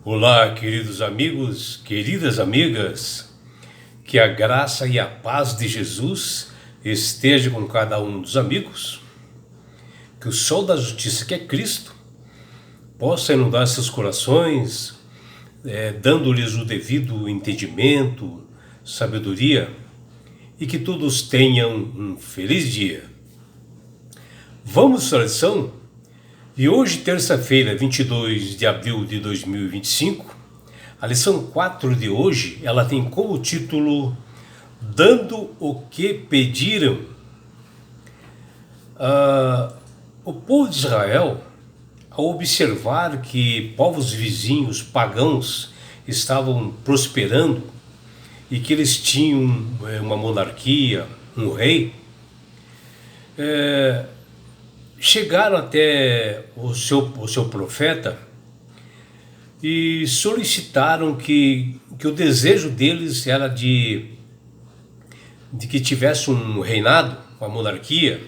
Olá, queridos amigos, queridas amigas, que a graça e a paz de Jesus esteja com cada um dos amigos, que o sol da justiça, que é Cristo, possa inundar seus corações, dando-lhes o devido entendimento, sabedoria, e que todos tenham um feliz dia. Vamos à lição? E hoje, terça-feira, 22 de abril de 2025, a lição 4 de hoje, ela tem como título Dando o que pediram. O povo de Israel, ao observar que povos vizinhos pagãos estavam prosperando e que eles tinham uma monarquia, um rei, chegaram até o seu profeta e solicitaram que o desejo deles era de que tivesse um reinado, uma monarquia,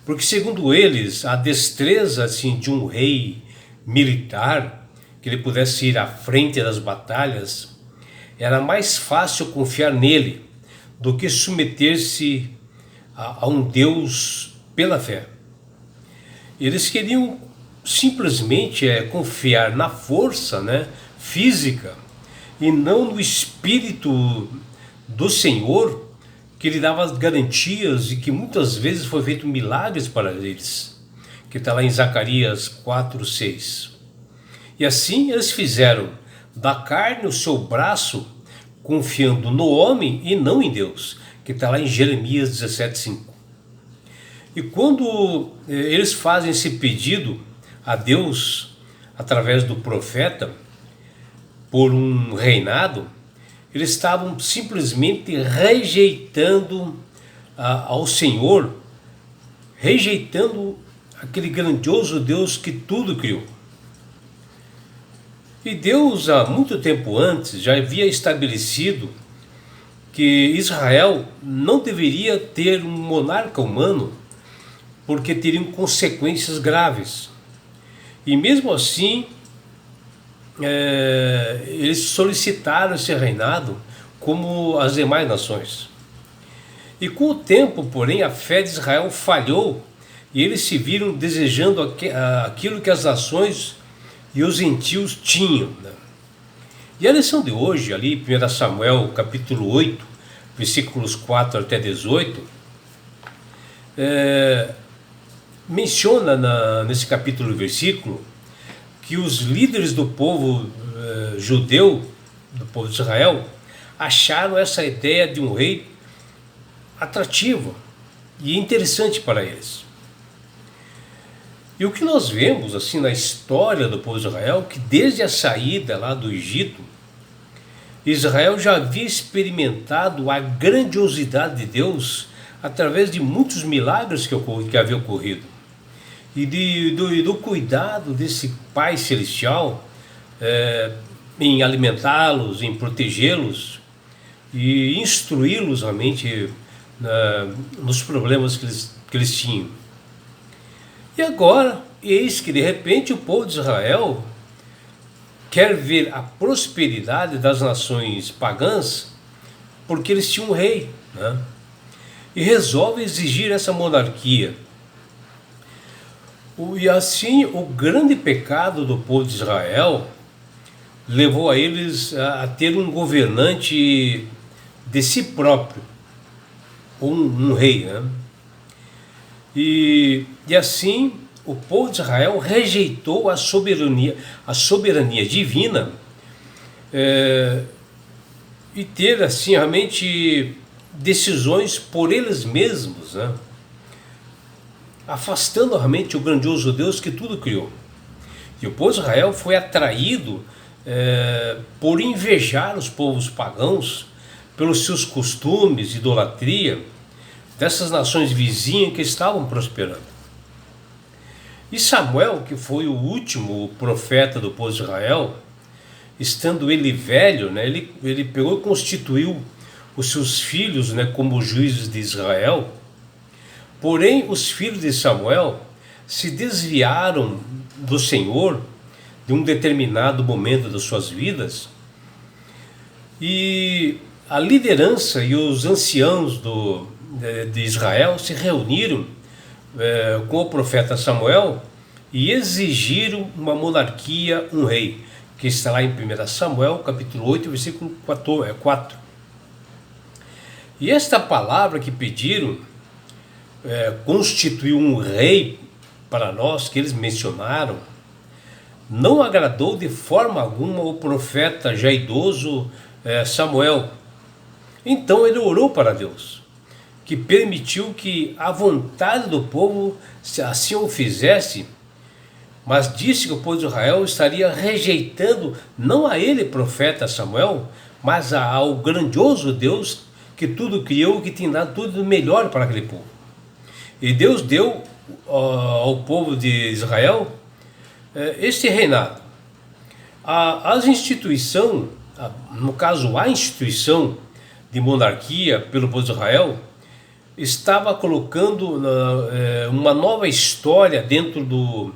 porque segundo eles a destreza assim de um rei militar, que ele pudesse ir à frente das batalhas, era mais fácil confiar nele do que submeter-se a um Deus pela fé. Eles queriam simplesmente confiar na força, física, e não no Espírito do Senhor, que lhe dava garantias e que muitas vezes foi feito milagres para eles, que está lá em Zacarias 4:6. E assim eles fizeram da carne o seu braço, confiando no homem e não em Deus, que está lá em Jeremias 17:5. E quando eles fazem esse pedido a Deus, através do profeta, por um reinado, eles estavam simplesmente rejeitando ao Senhor, rejeitando aquele grandioso Deus que tudo criou. E Deus, há muito tempo antes, já havia estabelecido que Israel não deveria ter um monarca humano, porque teriam consequências graves. E mesmo assim, eles solicitaram esse reinado como as demais nações. E com o tempo, porém, a fé de Israel falhou e eles se viram desejando aquilo que as nações e os gentios tinham. E a lição de hoje, ali, 1 Samuel capítulo 8, versículos 4 até 18, menciona nesse capítulo e versículo que os líderes do povo judeu, do povo de Israel, acharam essa ideia de um rei atrativa e interessante para eles. E o que nós vemos assim na história do povo de Israel, que desde a saída lá do Egito, Israel já havia experimentado a grandiosidade de Deus através de muitos milagres que haviam ocorrido. E do cuidado desse Pai Celestial em alimentá-los, em protegê-los e instruí-los realmente nos problemas que eles tinham. E agora, eis que de repente o povo de Israel quer ver a prosperidade das nações pagãs porque eles tinham um rei, e resolve exigir essa monarquia. E assim o grande pecado do povo de Israel levou a eles a ter um governante de si próprio, um rei. E assim o povo de Israel rejeitou a soberania divina, e ter assim realmente decisões por eles mesmos, afastando realmente o grandioso Deus que tudo criou. E o povo de Israel foi atraído por invejar os povos pagãos, pelos seus costumes, idolatria, dessas nações vizinhas que estavam prosperando. E Samuel, que foi o último profeta do povo de Israel, estando ele velho, ele pegou e constituiu os seus filhos como juízes de Israel. Porém, os filhos de Samuel se desviaram do Senhor, de um determinado momento das suas vidas. E a liderança e os anciãos de Israel se reuniram com o profeta Samuel e exigiram uma monarquia, um rei, que está lá em 1 Samuel, capítulo 8, versículo 4. E esta palavra que pediram, constituir um rei para nós, que eles mencionaram, não agradou de forma alguma o profeta já idoso Samuel. Então ele orou para Deus, que permitiu que a vontade do povo assim o fizesse, mas disse que o povo de Israel estaria rejeitando não a ele, profeta Samuel, mas ao grandioso Deus que tudo criou, que tinha dado tudo melhor para aquele povo. E Deus deu ao povo de Israel este reinado. As instituições, no caso a instituição de monarquia pelo povo de Israel, estava colocando uma nova história dentro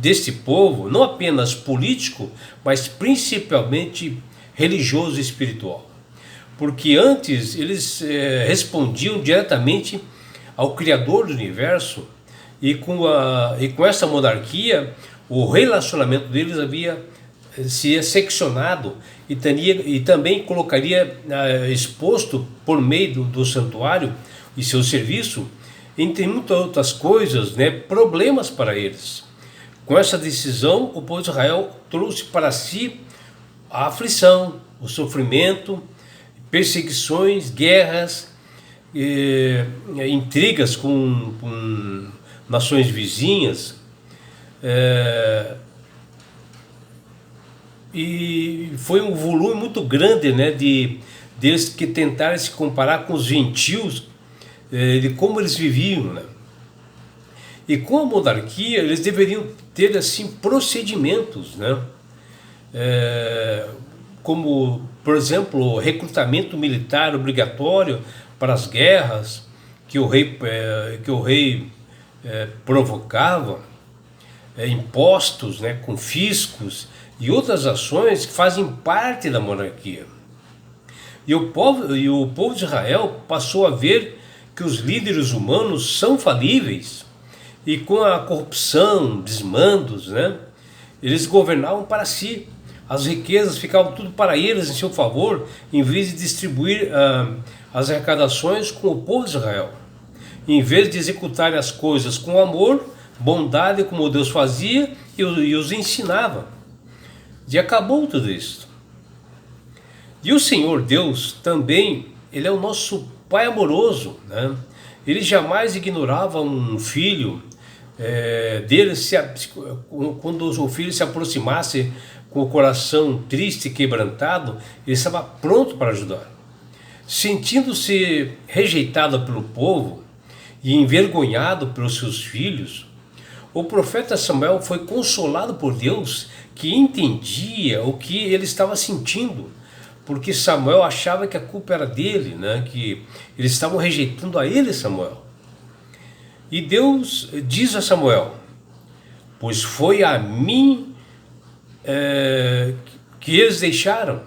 deste povo, não apenas político, mas principalmente religioso e espiritual. Porque antes eles respondiam diretamente ao Criador do Universo, e com essa monarquia o relacionamento deles havia se seccionado e também colocaria exposto por meio do santuário e seu serviço, entre muitas outras coisas, problemas para eles. Com essa decisão, o povo de Israel trouxe para si a aflição, o sofrimento, perseguições, guerras, intrigas com nações vizinhas, e foi um volume muito grande deles que tentaram se comparar com os gentios, de como eles viviam, E com a monarquia eles deveriam ter assim procedimentos, como, por exemplo, o recrutamento militar obrigatório para as guerras que o rei provocava, impostos, confiscos e outras ações que fazem parte da monarquia. E o povo de Israel passou a ver que os líderes humanos são falíveis, e com a corrupção, desmandos, eles governavam para si. As riquezas ficavam tudo para eles em seu favor, em vez de distribuir as arrecadações com o povo de Israel. Em vez de executarem as coisas com amor, bondade, como Deus fazia e os ensinava. E acabou tudo isso. E o Senhor Deus também, Ele é o nosso Pai amoroso, Ele jamais ignorava um filho dele, quando o filho se aproximasse com o coração triste e quebrantado, ele estava pronto para ajudar. Sentindo-se rejeitado pelo povo e envergonhado pelos seus filhos, o profeta Samuel foi consolado por Deus, que entendia o que ele estava sentindo, porque Samuel achava que a culpa era dele, que eles estavam rejeitando a ele, Samuel. E Deus diz a Samuel: pois foi a mim que eles deixaram.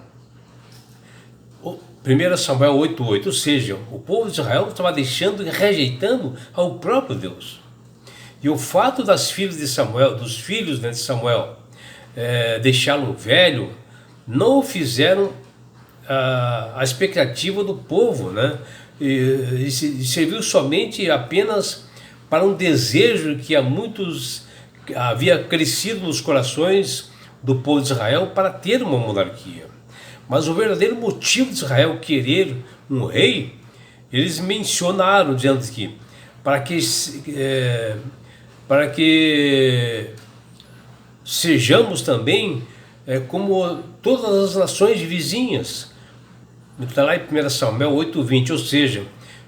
1 Samuel 8,8, ou seja, o povo de Israel estava deixando e rejeitando ao próprio Deus. E o fato dos filhos de Samuel deixá-lo velho, não o fizeram a expectativa do povo, e serviu somente apenas para um desejo que havia crescido nos corações do povo de Israel para ter uma monarquia. Mas o verdadeiro motivo de Israel querer um rei, eles mencionaram, dizendo que para que sejamos também como todas as nações vizinhas. Está lá em 1 Samuel 8,20, ou seja,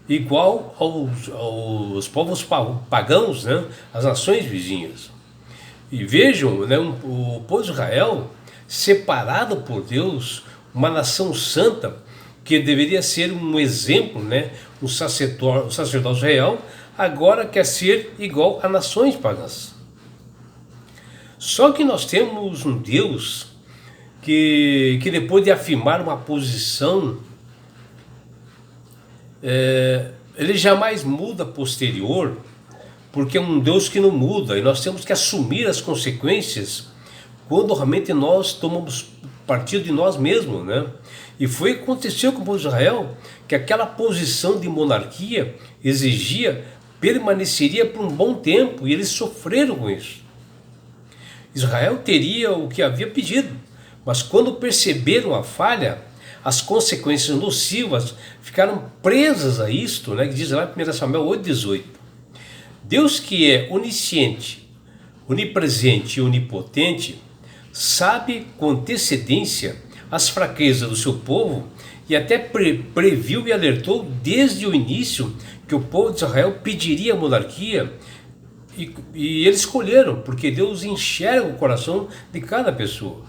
igual aos povos pagãos, as nações vizinhas. E vejam, o povo de Israel, separado por Deus, uma nação santa, que deveria ser um exemplo, um sacerdócio real, agora quer ser igual a nações pagãs. Só que nós temos um Deus que depois de afirmar uma posição, ele jamais muda posterior, porque é um Deus que não muda, e nós temos que assumir as consequências quando realmente nós tomamos partido de nós mesmos, né? E foi o que aconteceu com o povo de Israel, que aquela posição de monarquia permaneceria por um bom tempo, e eles sofreram com isso. Israel teria o que havia pedido, mas quando perceberam a falha, as consequências nocivas ficaram presas a isto, né? Que diz lá em 1 Samuel 8,18. Deus, que é onisciente, onipresente e onipotente, sabe com antecedência as fraquezas do seu povo e até previu e alertou desde o início que o povo de Israel pediria a monarquia, e eles escolheram, porque Deus enxerga o coração de cada pessoa.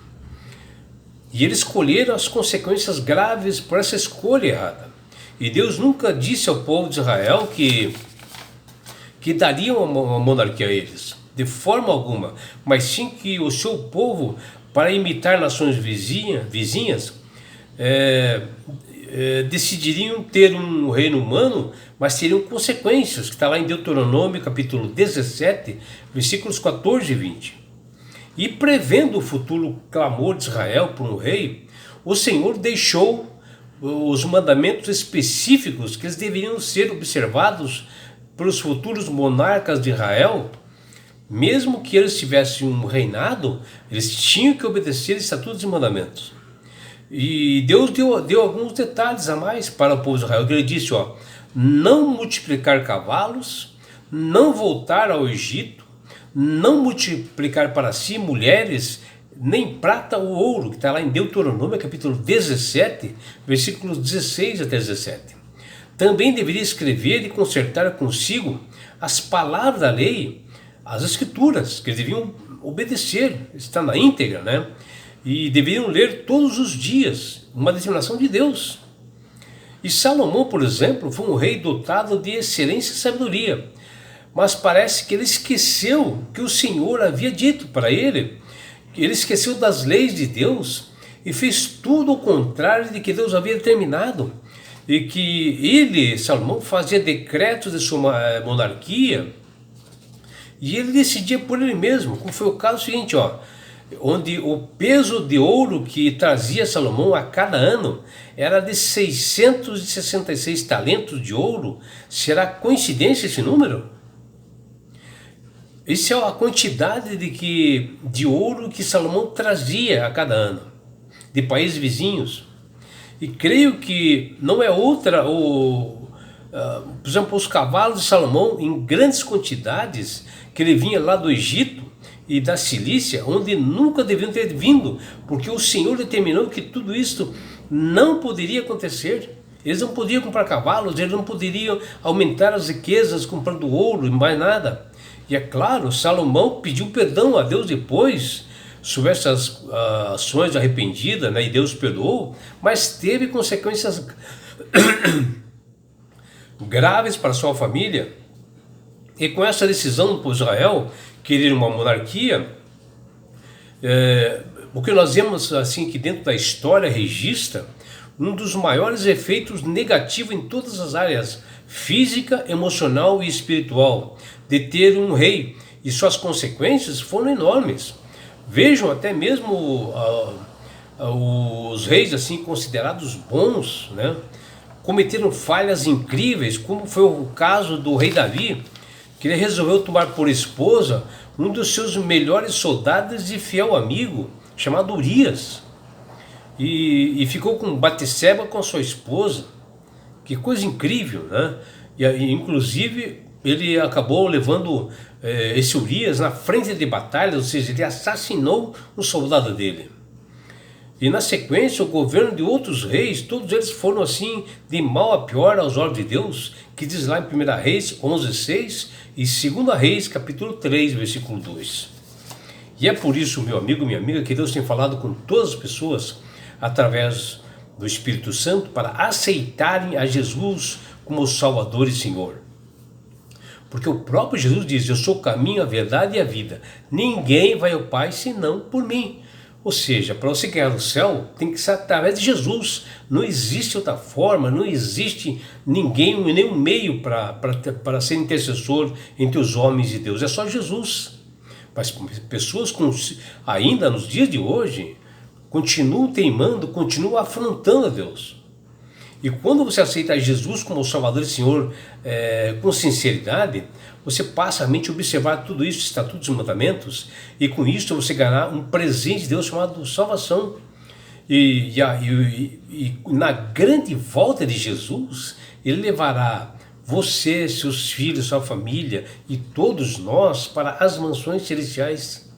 E eles escolheram as consequências graves por essa escolha errada. E Deus nunca disse ao povo de Israel que daria uma monarquia a eles, de forma alguma, mas sim que o seu povo, para imitar nações vizinhas, decidiriam ter um reino humano, mas teriam consequências, que está lá em Deuteronômio capítulo 17, versículos 14 e 20. E prevendo o futuro clamor de Israel por um rei, o Senhor deixou os mandamentos específicos que eles deveriam ser observados pelos futuros monarcas de Israel. Mesmo que eles tivessem um reinado, eles tinham que obedecer estatutos e mandamentos. E Deus deu alguns detalhes a mais para o povo de Israel. Ele disse, não multiplicar cavalos, não voltar ao Egito, não multiplicar para si mulheres, nem prata ou ouro, que está lá em Deuteronômio capítulo 17, versículos 16 até 17. Também deveria escrever e consertar consigo as palavras da lei, as escrituras, que eles deviam obedecer, está na íntegra, né? E deveriam ler todos os dias, uma determinação de Deus. E Salomão, por exemplo, foi um rei dotado de excelência e sabedoria, mas parece que ele esqueceu que o Senhor havia dito para ele, que ele esqueceu das leis de Deus e fez tudo o contrário de que Deus havia determinado, e que ele, Salomão, fazia decretos de sua monarquia, e ele decidia por ele mesmo, como foi o caso seguinte, onde o peso de ouro que trazia Salomão a cada ano era de 666 talentos de ouro. Será coincidência esse número? Isso é a quantidade de ouro que Salomão trazia a cada ano, de países vizinhos. E creio que não é outra, por exemplo, os cavalos de Salomão em grandes quantidades, que ele vinha lá do Egito e da Cilícia, onde nunca deviam ter vindo, porque o Senhor determinou que tudo isso não poderia acontecer. Eles não podiam comprar cavalos, eles não poderiam aumentar as riquezas comprando ouro e mais nada. E é claro, Salomão pediu perdão a Deus depois sobre essas ações arrependidas, né? E Deus perdoou, mas teve consequências graves para sua família. E com essa decisão do povo de Israel querer uma monarquia, o que nós vemos assim que dentro da história registra um dos maiores efeitos negativos em todas as áreas, física, emocional e espiritual, de ter um rei, e suas consequências foram enormes. Vejam até mesmo os reis assim considerados bons, né, cometeram falhas incríveis, como foi o caso do rei Davi, que ele resolveu tomar por esposa um dos seus melhores soldados e fiel amigo, chamado Urias, e ficou com Batseba, com a sua esposa. Que coisa incrível, né? E inclusive ele acabou levando esse Urias na frente de batalha, ou seja, ele assassinou um soldado dele. E na sequência, o governo de outros reis, todos eles foram assim, de mal a pior aos olhos de Deus, que diz lá em 1 Reis 11:6 e 2 Reis capítulo 3, versículo 2. E é por isso, meu amigo, minha amiga, que Deus tem falado com todas as pessoas através do Espírito Santo para aceitarem a Jesus como Salvador e Senhor. Porque o próprio Jesus diz: eu sou o caminho, a verdade e a vida. Ninguém vai ao Pai senão por mim. Ou seja, para você ganhar o céu, tem que ser através de Jesus. Não existe outra forma, não existe ninguém, nenhum meio para ser intercessor entre os homens e Deus. É só Jesus. Mas pessoas ainda nos dias de hoje continuam teimando, continuam afrontando a Deus. E quando você aceita Jesus como Salvador e Senhor com sinceridade, você passa a mente observar tudo isso, estatutos e mandamentos, e com isso você ganhar um presente de Deus chamado salvação. E na grande volta de Jesus, Ele levará você, seus filhos, sua família e todos nós para as mansões celestiais.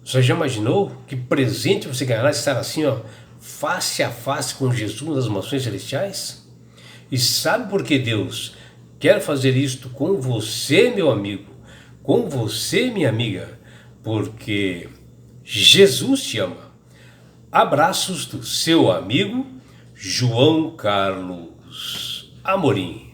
Você já imaginou que presente você ganhará estar assim, ó, face a face com Jesus nas mansões celestiais? E sabe por que Deus quer fazer isto com você, meu amigo, com você, minha amiga? Porque Jesus te ama. Abraços do seu amigo João Carlos Amorim.